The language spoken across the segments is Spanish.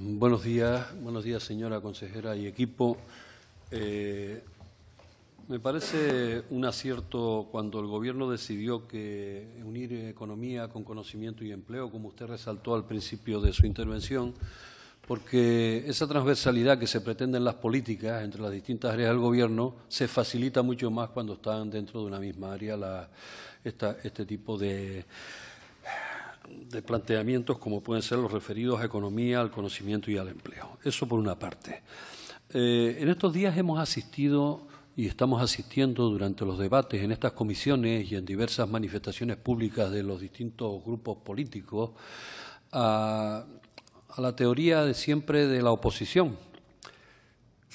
Buenos días señora consejera y equipo. Me parece un acierto cuando el Gobierno decidió unir economía con conocimiento y empleo, como usted resaltó al principio de su intervención, porque esa transversalidad que se pretende en las políticas entre las distintas áreas del Gobierno se facilita mucho más cuando están dentro de una misma área este tipo de planteamientos como pueden ser los referidos a economía, al conocimiento y al empleo. Eso por una parte. En estos días hemos asistido y estamos asistiendo durante los debates en estas comisiones y en diversas manifestaciones públicas de los distintos grupos políticos a la teoría de siempre de la oposición,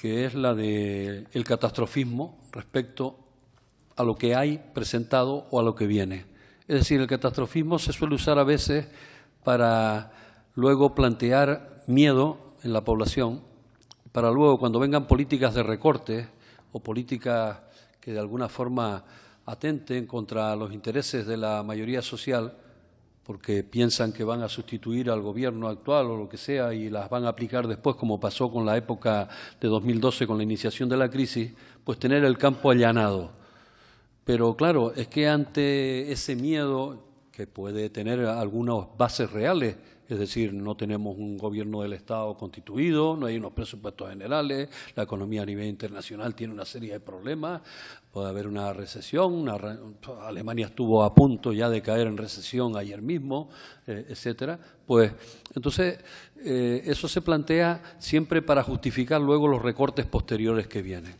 que es la del catastrofismo respecto a lo que hay presentado o a lo que viene. Es decir, el catastrofismo se suele usar a veces para luego plantear miedo en la población, para luego, cuando vengan políticas de recorte o políticas que de alguna forma atenten contra los intereses de la mayoría social, porque piensan que van a sustituir al gobierno actual o lo que sea y las van a aplicar después, como pasó con la época de 2012 con la iniciación de la crisis, pues tener el campo allanado. Pero claro, es que ante ese miedo, que puede tener algunas bases reales, es decir, no tenemos un gobierno del Estado constituido, no hay unos presupuestos generales, la economía a nivel internacional tiene una serie de problemas, puede haber una recesión, Alemania estuvo a punto ya de caer en recesión ayer mismo, etcétera. Pues entonces eso se plantea siempre para justificar luego los recortes posteriores que vienen.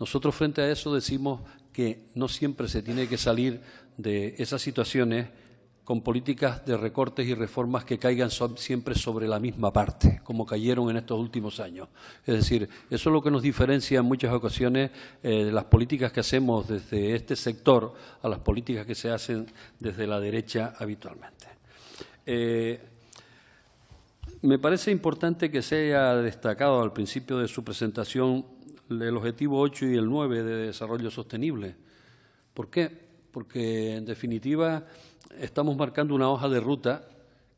Nosotros frente a eso decimos que no siempre se tiene que salir de esas situaciones con políticas de recortes y reformas que caigan siempre sobre la misma parte, como cayeron en estos últimos años. Es decir, eso es lo que nos diferencia en muchas ocasiones de las políticas que hacemos desde este sector a las políticas que se hacen desde la derecha habitualmente. Me parece importante que se haya destacado al principio de su presentación el objetivo 8 y el 9 de desarrollo sostenible. ¿Por qué? Porque, en definitiva, estamos marcando una hoja de ruta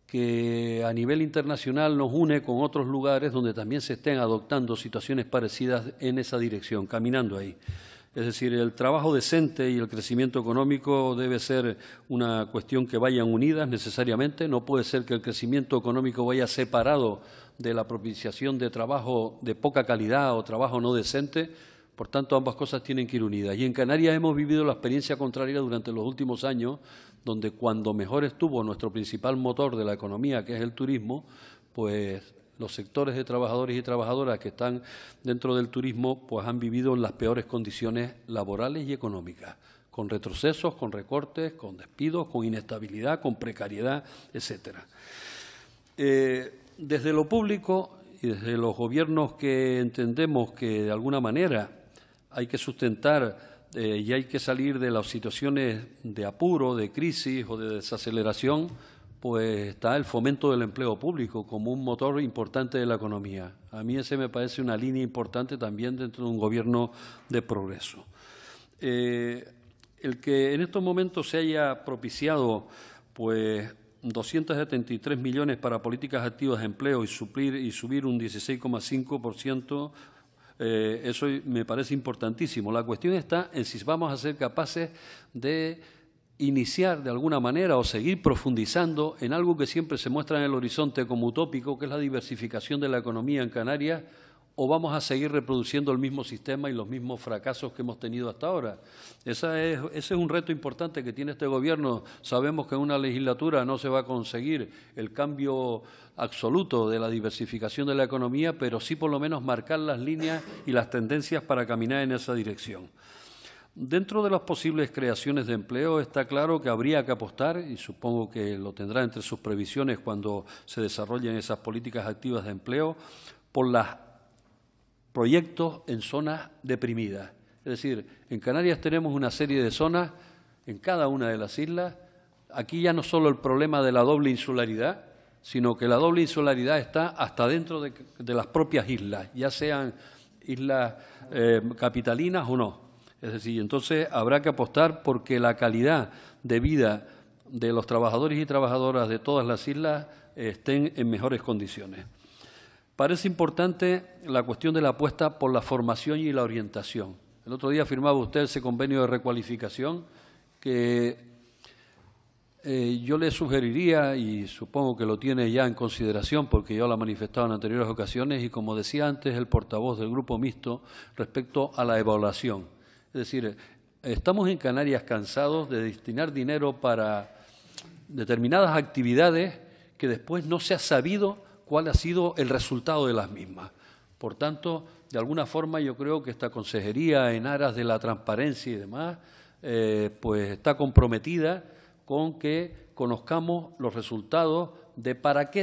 que a nivel internacional nos une con otros lugares donde también se estén adoptando situaciones parecidas en esa dirección, caminando ahí. Es decir, el trabajo decente y el crecimiento económico debe ser una cuestión que vayan unidas necesariamente. No puede ser que el crecimiento económico vaya separado de la propiciación de trabajo de poca calidad o trabajo no decente. Por tanto, ambas cosas tienen que ir unidas. Y en Canarias hemos vivido la experiencia contraria durante los últimos años, donde cuando mejor estuvo nuestro principal motor de la economía, que es el turismo, pues los sectores de trabajadores y trabajadoras que están dentro del turismo pues han vivido en las peores condiciones laborales y económicas, con retrocesos, con recortes, con despidos, con inestabilidad, con precariedad, etcétera. Desde lo público y desde los gobiernos que entendemos que de alguna manera hay que sustentar y hay que salir de las situaciones de apuro, de crisis o de desaceleración, pues está el fomento del empleo público como un motor importante de la economía. A mí ese me parece una línea importante también dentro de un gobierno de progreso. El que en estos momentos se haya propiciado pues 273 millones para políticas activas de empleo y subir un 16,5%, eso me parece importantísimo. La cuestión está en si vamos a ser capaces de iniciar de alguna manera o seguir profundizando en algo que siempre se muestra en el horizonte como utópico, que es la diversificación de la economía en Canarias, o vamos a seguir reproduciendo el mismo sistema y los mismos fracasos que hemos tenido hasta ahora. Ese es un reto importante que tiene este Gobierno. Sabemos que en una legislatura no se va a conseguir el cambio absoluto de la diversificación de la economía, pero sí por lo menos marcar las líneas y las tendencias para caminar en esa dirección. Dentro de las posibles creaciones de empleo está claro que habría que apostar, y supongo que lo tendrá entre sus previsiones cuando se desarrollen esas políticas activas de empleo, por los proyectos en zonas deprimidas. Es decir, en Canarias tenemos una serie de zonas en cada una de las islas. Aquí ya no solo el problema de la doble insularidad, sino que la doble insularidad está hasta dentro de las propias islas, ya sean islas capitalinas o no. Es decir, entonces habrá que apostar porque la calidad de vida de los trabajadores y trabajadoras de todas las islas estén en mejores condiciones. parece importante la cuestión de la apuesta por la formación y la orientación. El otro día firmaba usted ese convenio de recualificación que yo le sugeriría, y supongo que lo tiene ya en consideración porque yo lo he manifestado en anteriores ocasiones y como decía antes el portavoz del Grupo Mixto respecto a la evaluación. Es decir, estamos en Canarias cansados de destinar dinero para determinadas actividades que después no se ha sabido cuál ha sido el resultado de las mismas. Por tanto, de alguna forma yo creo que esta consejería, en aras de la transparencia y demás, pues está comprometida con que conozcamos los resultados de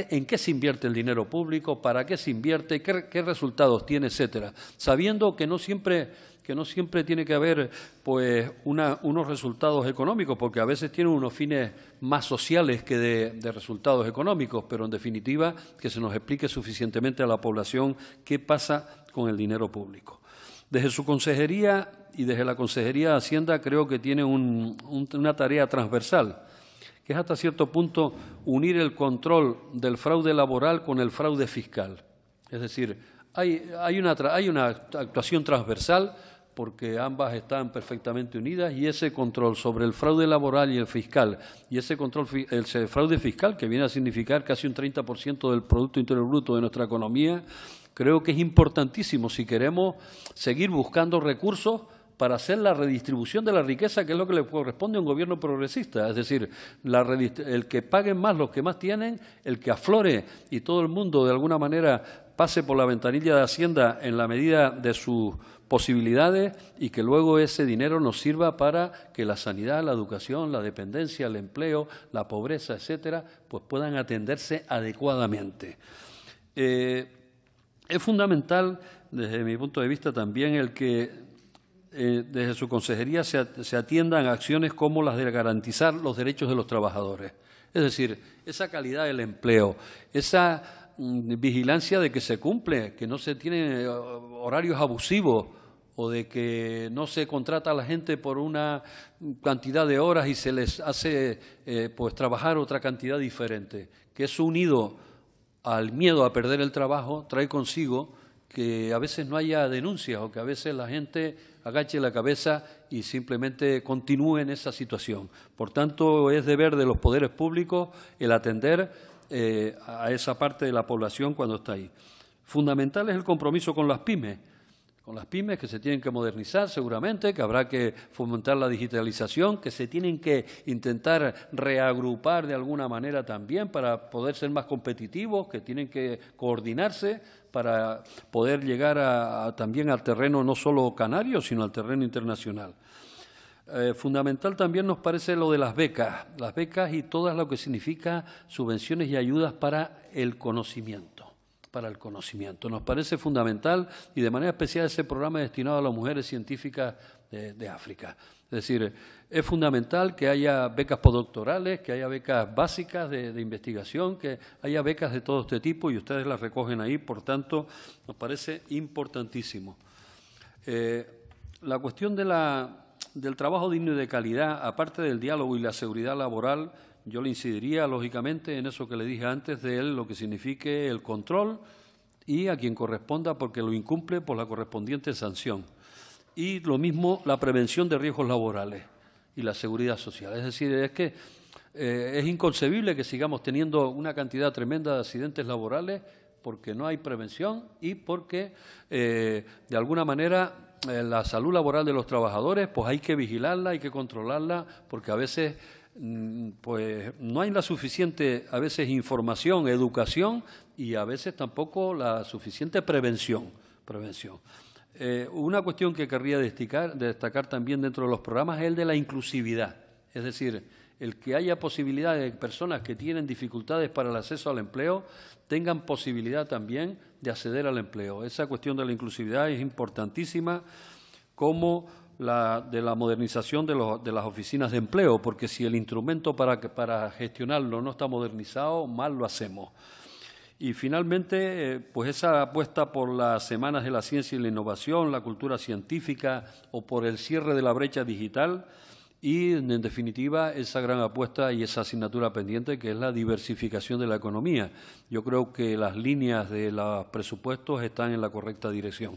en qué se invierte el dinero público, para qué se invierte, qué resultados tiene, etcétera, sabiendo que no siempre tiene que haber pues unos resultados económicos, porque a veces tienen unos fines más sociales que de resultados económicos, pero en definitiva que se nos explique suficientemente a la población qué pasa con el dinero público. Desde su consejería y desde la Consejería de Hacienda creo que tiene una tarea transversal, que es hasta cierto punto unir el control del fraude laboral con el fraude fiscal. Es decir, hay una actuación transversal porque ambas están perfectamente unidas y ese control sobre el fraude laboral y el fiscal y ese fraude fiscal que viene a significar casi un 30% del Producto Interior Bruto de nuestra economía, creo que es importantísimo si queremos seguir buscando recursos para hacer la redistribución de la riqueza, que es lo que le corresponde a un gobierno progresista. Es decir, el que paguen más los que más tienen, el que aflore y todo el mundo de alguna manera pase por la ventanilla de Hacienda en la medida de sus posibilidades y que luego ese dinero nos sirva para que la sanidad, la educación, la dependencia, el empleo, la pobreza, etcétera, pues puedan atenderse adecuadamente. Es fundamental, desde mi punto de vista, también el que desde su consejería se atiendan acciones como las de garantizar los derechos de los trabajadores. Es decir, esa calidad del empleo, esa vigilancia de que se cumple, que no se tienen horarios abusivos o de que no se contrata a la gente por una cantidad de horas y se les hace pues trabajar otra cantidad diferente, que eso unido al miedo a perder el trabajo trae consigo que a veces no haya denuncias o que a veces la gente agache la cabeza y simplemente continúe en esa situación. Por tanto, es deber de los poderes públicos el atender a esa parte de la población cuando está ahí. Fundamental es el compromiso con las pymes que se tienen que modernizar seguramente, que habrá que fomentar la digitalización, que se tienen que intentar reagrupar de alguna manera también para poder ser más competitivos, que tienen que coordinarse para poder llegar también al terreno no solo canario, sino al terreno internacional. Fundamental también nos parece lo de las becas y todo lo que significa subvenciones y ayudas para el conocimiento. Nos parece fundamental y de manera especial ese programa destinado a las mujeres científicas de África. Es decir, es fundamental que haya becas postdoctorales, que haya becas básicas de investigación, que haya becas de todo este tipo y ustedes las recogen ahí, por tanto, nos parece importantísimo. La cuestión del trabajo digno y de calidad, aparte del diálogo y la seguridad laboral, yo le incidiría, lógicamente, en eso que le dije antes de él, lo que signifique el control y a quien corresponda, porque lo incumple, por la correspondiente sanción. Y lo mismo la prevención de riesgos laborales y la seguridad social. Es decir, es que es inconcebible que sigamos teniendo una cantidad tremenda de accidentes laborales porque no hay prevención y porque, de alguna manera, la salud laboral de los trabajadores, pues hay que vigilarla, hay que controlarla, porque a veces pues no hay la suficiente, a veces, información, educación y a veces tampoco la suficiente prevención. Una cuestión que querría destacar también dentro de los programas es el de la inclusividad, es decir, el que haya posibilidad de personas que tienen dificultades para el acceso al empleo tengan posibilidad también de acceder al empleo. Esa cuestión de la inclusividad es importantísima, como de la modernización de las oficinas de empleo, porque si el instrumento para gestionarlo no está modernizado, mal lo hacemos. Y finalmente, pues esa apuesta por las semanas de la ciencia y la innovación, la cultura científica o por el cierre de la brecha digital y, en definitiva, esa gran apuesta y esa asignatura pendiente que es la diversificación de la economía. Yo creo que las líneas de los presupuestos están en la correcta dirección.